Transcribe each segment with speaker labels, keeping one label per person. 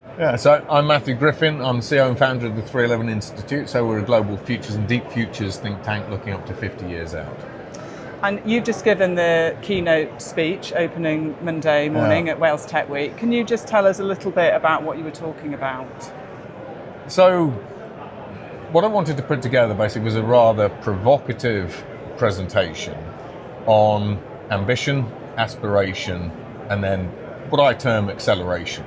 Speaker 1: Yeah, so I'm Matthew Griffin. I'm CEO and founder of the 311 Institute. So we're a global futures and deep futures think tank looking up to 50 years out.
Speaker 2: And you've just given the keynote speech opening Monday morning at Wales Tech Week. Can you just tell us a little bit about what you were talking about?
Speaker 1: So what I wanted to put together basically was a rather provocative presentation on ambition, aspiration, and then what I term acceleration.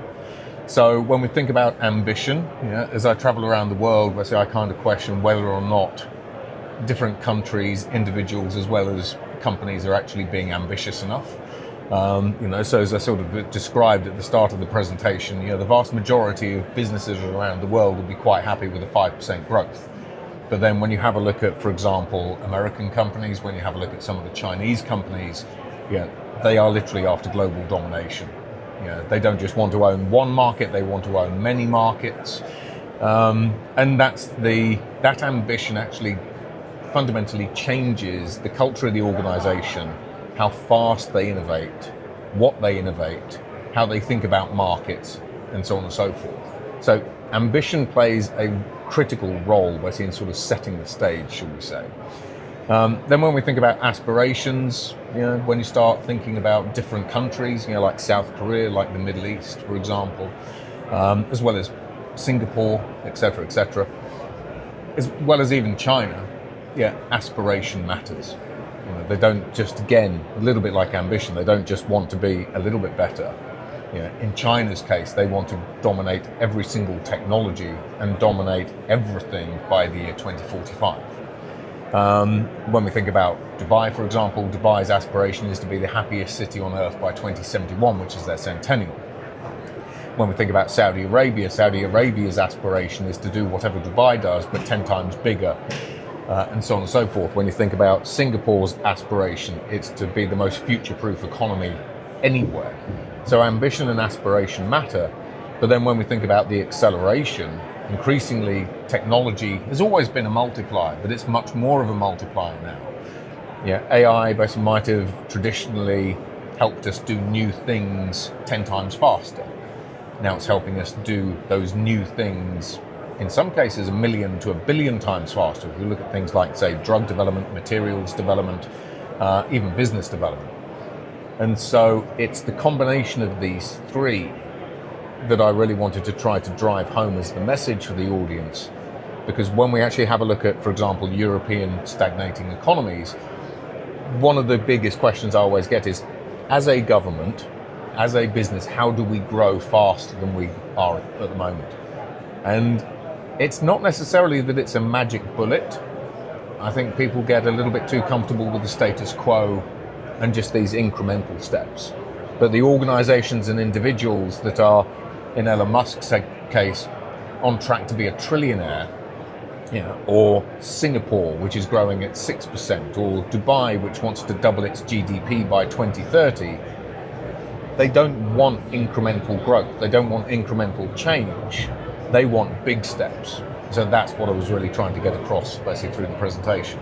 Speaker 1: So when we think about ambition, as I travel around the world, I kind of question whether or not different countries, individuals, as well as companies are actually being ambitious enough. So as I sort of described at the start of the presentation, the vast majority of businesses around the world will be quite happy with a 5% growth. But then when you have a look at, for example, American companies, when you have a look at some of the Chinese companies, they are literally after global domination. They don't just want to own one market, they want to own many markets. And that ambition actually fundamentally changes the culture of the organization, how fast they innovate, what they innovate, how they think about markets, and so on and so forth. So ambition plays a critical role basically in sort of setting the stage, should we say. Then when we think about aspirations, when you start thinking about different countries, like South Korea, like the Middle East, for example, as well as Singapore, etc., as well as even China, aspiration matters. They don't just, again, a little bit like ambition, they don't just want to be a little bit better. In China's case, they want to dominate every single technology and dominate everything by the year 2045. When we think about Dubai, for example, Dubai's aspiration is to be the happiest city on earth by 2071, which is their centennial. When we think about Saudi Arabia's aspiration is to do whatever Dubai does, but 10 times bigger, and so on and so forth. When you think about Singapore's aspiration, it's to be the most future-proof economy anywhere. So ambition and aspiration matter, but then when we think about the acceleration, increasingly, technology has always been a multiplier, but it's much more of a multiplier now. AI basically might have traditionally helped us do new things 10 times faster. Now it's helping us do those new things, in some cases, 1 million to 1 billion times faster. If you look at things like, say, drug development, materials development, even business development. And so it's the combination of these three that I really wanted to try to drive home as the message for the audience, because when we actually have a look at, for example, European stagnating economies, one of the biggest questions I always get is, as a government, as a business, how do we grow faster than we are at the moment? And it's not necessarily that it's a magic bullet. I think people get a little bit too comfortable with the status quo and just these incremental steps. But the organizations and individuals that are, in Elon Musk's case, on track to be a trillionaire, or Singapore, which is growing at 6%, or Dubai, which wants to double its GDP by 2030, they don't want incremental growth. They don't want incremental change. They want big steps. So that's what I was really trying to get across, basically, through the presentation.